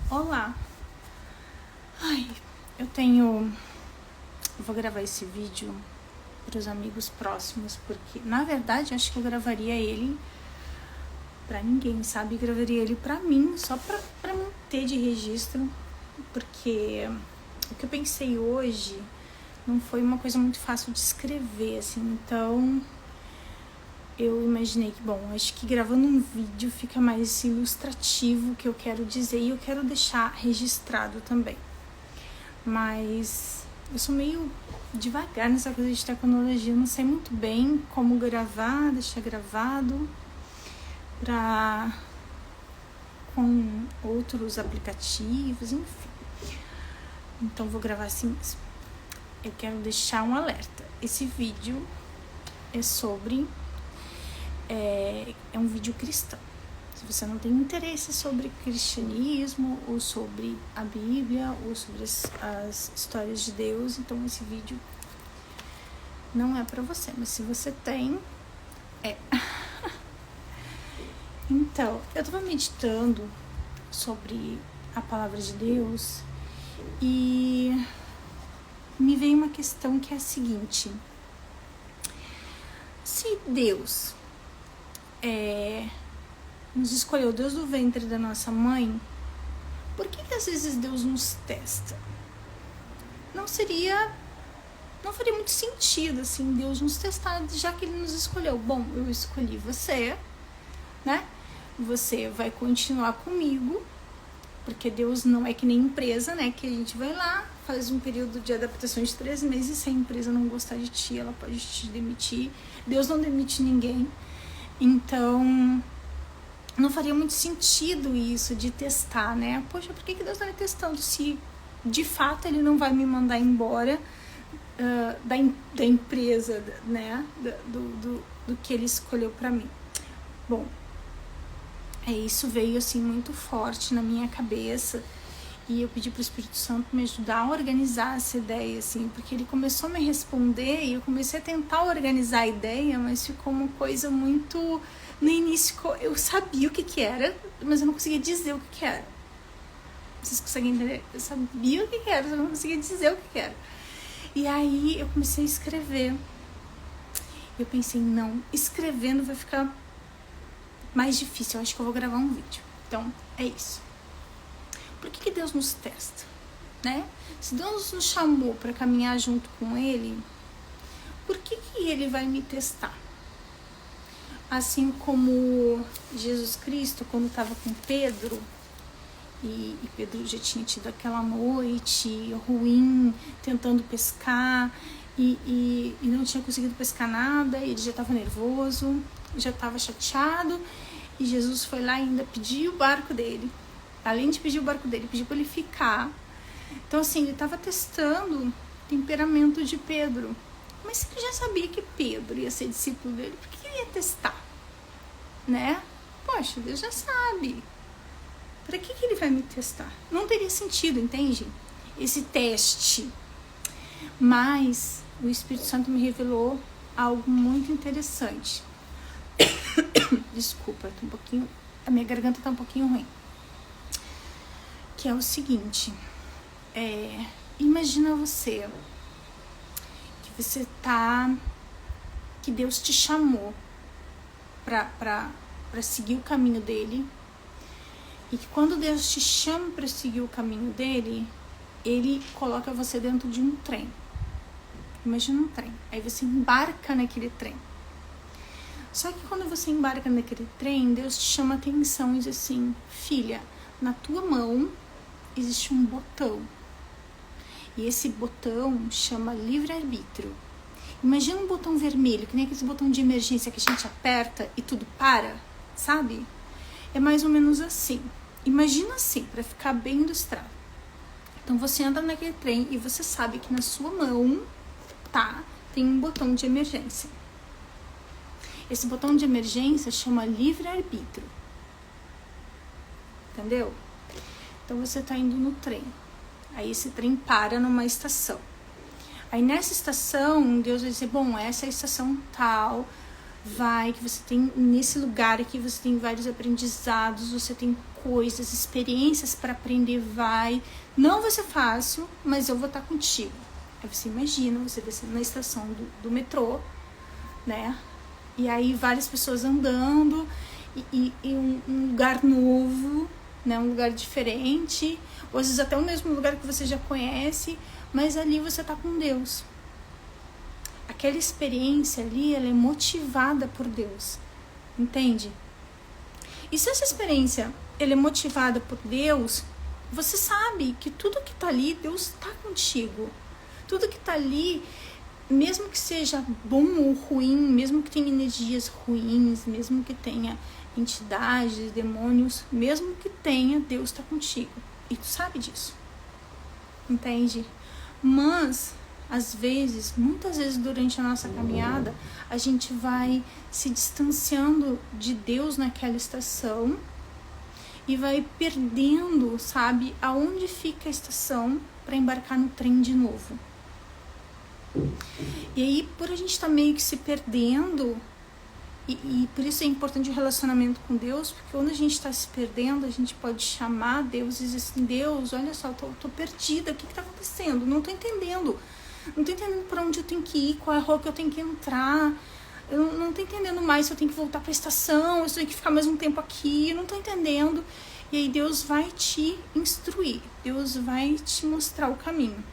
Olá. Eu vou gravar esse vídeo para os amigos próximos, porque na verdade acho que eu gravaria ele para ninguém, sabe? Eu gravaria ele para mim, só para manter de registro, porque o que eu pensei hoje não foi uma coisa muito fácil de escrever, assim, então eu imaginei que, acho que gravando um vídeo fica mais ilustrativo o que eu quero dizer e eu quero deixar registrado também. Mas eu sou meio devagar nessa coisa de tecnologia, eu não sei muito bem como gravar, deixar gravado com outros aplicativos, enfim. Então vou gravar assim mesmo. Eu quero deixar um alerta. Esse vídeo é sobre... É um vídeo cristão. Se você não tem interesse sobre cristianismo, ou sobre a Bíblia, ou sobre as histórias de Deus, então esse vídeo não é pra você. Mas se você tem, é. Então, eu tava meditando sobre a palavra de Deus e me veio uma questão que é a seguinte: se Deus nos escolheu desde o ventre da nossa mãe, por que às vezes Deus nos testa? Não faria muito sentido, assim, Deus nos testar, já que Ele nos escolheu. Bom, eu escolhi você, né? Você vai continuar comigo, porque Deus não é que nem empresa, né? Que a gente vai lá, faz um período de adaptação de 3 meses, se a empresa não gostar de ti, ela pode te demitir. Deus não demite ninguém. Então, não faria muito sentido isso de testar, né? Poxa, por que Deus tá me testando se de fato Ele não vai me mandar embora da empresa, né? Do que Ele escolheu pra mim? Bom, isso veio assim muito forte na minha cabeça e eu pedi pro Espírito Santo me ajudar a organizar essa ideia, assim, porque ele começou a me responder e eu comecei a tentar organizar a ideia, mas ficou uma coisa muito... No início eu sabia o que era, mas eu não conseguia dizer o que era. Vocês conseguem entender? Eu sabia o que era, mas eu não conseguia dizer o que era. E aí eu comecei a escrever. Eu pensei, não, escrevendo vai ficar mais difícil, eu acho que eu vou gravar um vídeo. Então, é isso. Por que Deus nos testa, né? Se Deus nos chamou para caminhar junto com Ele, por que Ele vai me testar? Assim como Jesus Cristo, quando estava com Pedro, e Pedro já tinha tido aquela noite ruim, tentando pescar, e não tinha conseguido pescar nada, ele já estava nervoso, já estava chateado, e Jesus foi lá e ainda pediu o barco dele. Além de pedir o barco dele, pediu para ele ficar. Então, assim, ele estava testando o temperamento de Pedro. Mas se ele já sabia que Pedro ia ser discípulo dele, por que ele ia testar? Né? Poxa, Deus já sabe. Para que ele vai me testar? Não teria sentido, entende? Esse teste. Mas o Espírito Santo me revelou algo muito interessante. Desculpa, a minha garganta tá um pouquinho ruim. Que é o seguinte, imagina que Deus te chamou para seguir o caminho dele, e que quando Deus te chama para seguir o caminho dele, ele coloca você dentro de um trem. Imagina um trem, aí você embarca naquele trem. Só que quando você embarca naquele trem, Deus te chama a atenção e diz assim: filha, na tua mão existe um botão. E esse botão chama livre-arbítrio. Imagina um botão vermelho, que nem aquele botão de emergência que a gente aperta e tudo para, sabe? É mais ou menos assim. Imagina assim, para ficar bem ilustrado. Então você anda naquele trem e você sabe que na sua mão, tem um botão de emergência. Esse botão de emergência chama livre-arbítrio. Entendeu? Então você tá indo no trem. Aí esse trem para numa estação. Aí nessa estação, Deus vai dizer, bom, essa é a estação tal, vai, que você tem nesse lugar aqui, você tem vários aprendizados, você tem coisas, experiências para aprender, vai. Não vai ser fácil, mas eu vou estar contigo. Aí você imagina, você descendo na estação do metrô, né? E aí várias pessoas andando, e um lugar novo, né? Um lugar diferente, ou às vezes até o mesmo lugar que você já conhece, mas ali você tá com Deus. Aquela experiência ali, ela é motivada por Deus, entende? E se essa experiência ela é motivada por Deus, você sabe que tudo que tá ali, Deus tá contigo. Tudo que tá ali, mesmo que seja bom ou ruim, mesmo que tenha energias ruins, mesmo que tenha entidades, demônios, mesmo que tenha, Deus tá contigo. E tu sabe disso, entende? Mas às vezes, muitas vezes durante a nossa caminhada, a gente vai se distanciando de Deus naquela estação e vai perdendo, sabe, aonde fica a estação para embarcar no trem de novo. E aí, por a gente estar meio que se perdendo, e por isso é importante o relacionamento com Deus, porque quando a gente está se perdendo, a gente pode chamar Deus e dizer assim: Deus, olha só, tô perdida, o que está acontecendo? Não tô entendendo. Não tô entendendo para onde eu tenho que ir, qual é a rua que eu tenho que entrar. Eu não tô entendendo mais se eu tenho que voltar para a estação, se eu tenho que ficar mais um tempo aqui. Eu não tô entendendo. E aí Deus vai te instruir. Deus vai te mostrar o caminho.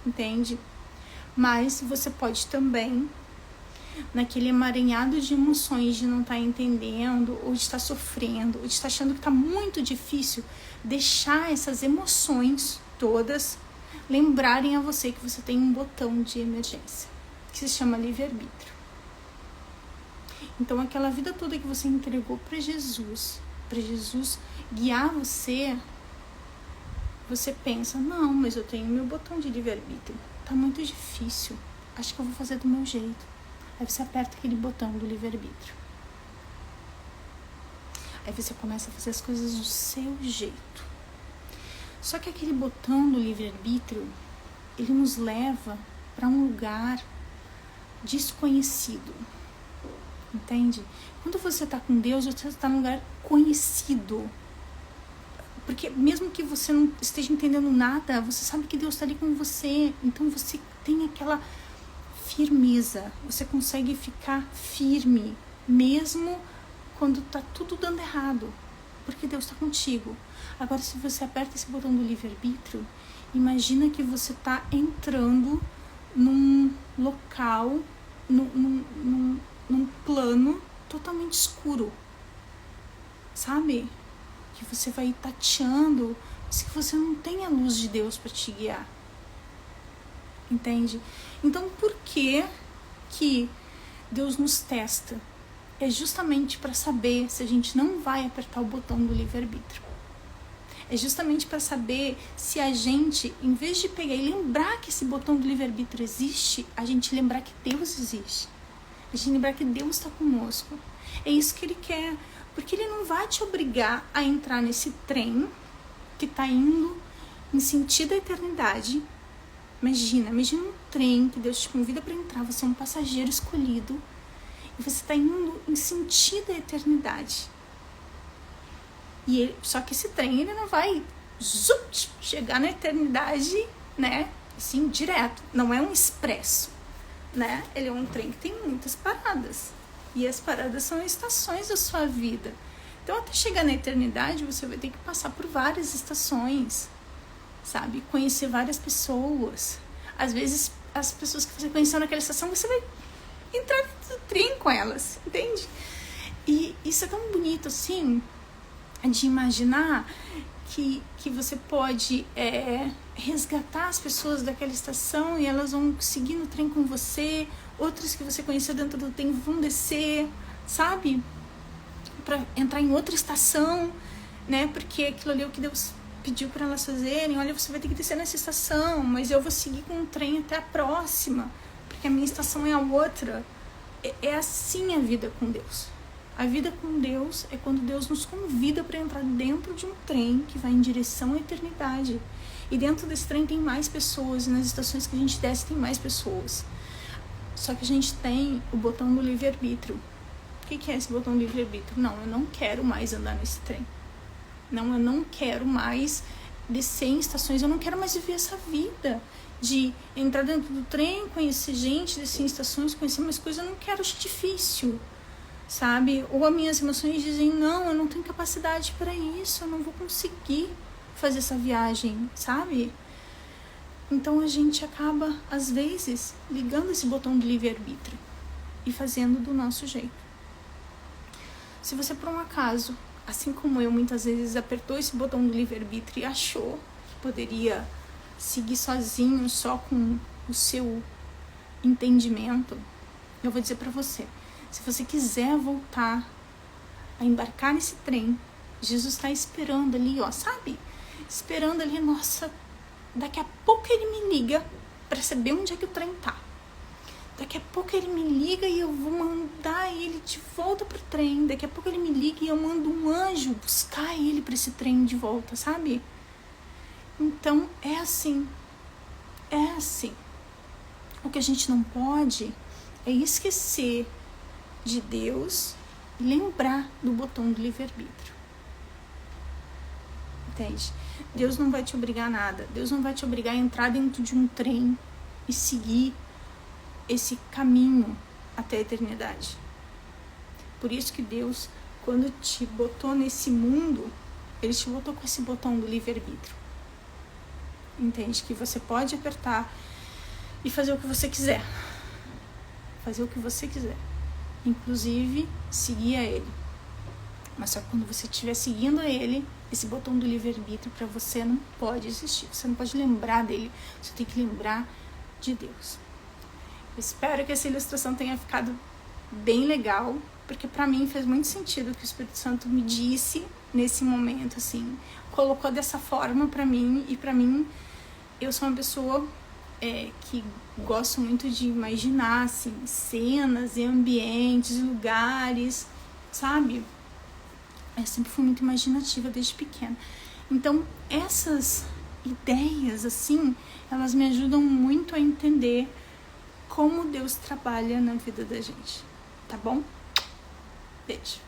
Entende? Mas você pode também, naquele emaranhado de emoções, de não estar entendendo, ou de estar sofrendo, ou de estar achando que está muito difícil, deixar essas emoções todas lembrarem a você que você tem um botão de emergência, que se chama livre-arbítrio. Então, aquela vida toda que você entregou para Jesus guiar você, você pensa: não, mas eu tenho meu botão de livre-arbítrio, tá muito difícil, acho que eu vou fazer do meu jeito. Aí você aperta aquele botão do livre-arbítrio. Aí você começa a fazer as coisas do seu jeito. Só que aquele botão do livre-arbítrio, ele nos leva para um lugar desconhecido. Entende? Quando você está com Deus, você está num lugar conhecido. Porque mesmo que você não esteja entendendo nada, você sabe que Deus está ali com você. Então você tem aquela firmeza. Você consegue ficar firme, mesmo quando está tudo dando errado. Porque Deus está contigo. Agora, se você aperta esse botão do livre-arbítrio, imagina que você está entrando num local, num plano totalmente escuro. Sabe? Que você vai tateando, mas que você não tem a luz de Deus para te guiar. Entende? Então, por que Deus nos testa? É justamente para saber se a gente não vai apertar o botão do livre-arbítrio. É justamente para saber se a gente, em vez de pegar e lembrar que esse botão do livre-arbítrio existe, a gente lembrar que Deus existe. A gente lembrar que Deus está conosco. É isso que Ele quer. Porque Ele não vai te obrigar a entrar nesse trem que está indo em sentido à eternidade. Imagina um trem que Deus te convida para entrar. Você é um passageiro escolhido. E você está indo em sentido à eternidade. Só que esse trem, ele não vai chegar na eternidade, né? Assim, direto. Não é um expresso, né? Ele é um trem que tem muitas paradas. E as paradas são estações da sua vida. Então, até chegar na eternidade, você vai ter que passar por várias estações, sabe? Conhecer várias pessoas. Às vezes, as pessoas que você conheceu naquela estação, você vai entrar no trem com elas, entende? E isso é tão bonito, assim, de imaginar que você pode resgatar as pessoas daquela estação e elas vão seguir no trem com você, outras que você conheceu dentro do trem vão descer, sabe? Para entrar em outra estação, né? Porque aquilo ali é o que Deus pediu para elas fazerem. Olha, você vai ter que descer nessa estação, mas eu vou seguir com o trem até a próxima, porque a minha estação é a outra. É assim a vida com Deus. A vida com Deus é quando Deus nos convida para entrar dentro de um trem que vai em direção à eternidade. E dentro desse trem tem mais pessoas, e nas estações que a gente desce tem mais pessoas. Só que a gente tem o botão do livre-arbítrio. O que é esse botão do livre-arbítrio? Não, eu não quero mais andar nesse trem. Não, eu não quero mais descer em estações, eu não quero mais viver essa vida de entrar dentro do trem, conhecer gente, descer em estações, conhecer mais coisas. Eu não quero, acho difícil, sabe? Ou as minhas emoções dizem, não, eu não tenho capacidade para isso, eu não vou conseguir fazer essa viagem, sabe? Então a gente acaba, às vezes, ligando esse botão do livre-arbítrio e fazendo do nosso jeito. Se você, por um acaso, assim como eu, muitas vezes apertou esse botão do livre-arbítrio e achou que poderia seguir sozinho, só com o seu entendimento, eu vou dizer pra você, se você quiser voltar a embarcar nesse trem, Jesus está esperando ali, ó, sabe? Esperando ali, nossa, daqui a pouco ele me liga pra saber onde é que o trem tá. Daqui a pouco ele me liga e eu vou mandar ele de volta pro trem. Daqui a pouco ele me liga e eu mando um anjo buscar ele pra esse trem de volta, sabe? Então, é assim. É assim. O que a gente não pode é esquecer de Deus e lembrar do botão do livre-arbítrio. Entende? Deus não vai te obrigar a nada. Deus não vai te obrigar a entrar dentro de um trem e seguir esse caminho até a eternidade. Por isso que Deus, quando te botou nesse mundo, Ele te botou com esse botão do livre-arbítrio. Entende? Que você pode apertar e fazer o que você quiser. Fazer o que você quiser. Inclusive, seguir a Ele. Mas só que quando você estiver seguindo a Ele, esse botão do livre-arbítrio para você não pode existir. Você não pode lembrar dele. Você tem que lembrar de Deus. Espero que essa ilustração tenha ficado bem legal, porque para mim fez muito sentido o que o Espírito Santo me disse nesse momento, assim, colocou dessa forma para mim, e para mim, eu sou uma pessoa que gosto muito de imaginar, assim, cenas e ambientes, lugares, sabe? Eu sempre fui muito imaginativa desde pequena. Então, essas ideias, assim, elas me ajudam muito a entender como Deus trabalha na vida da gente, tá bom? Beijo.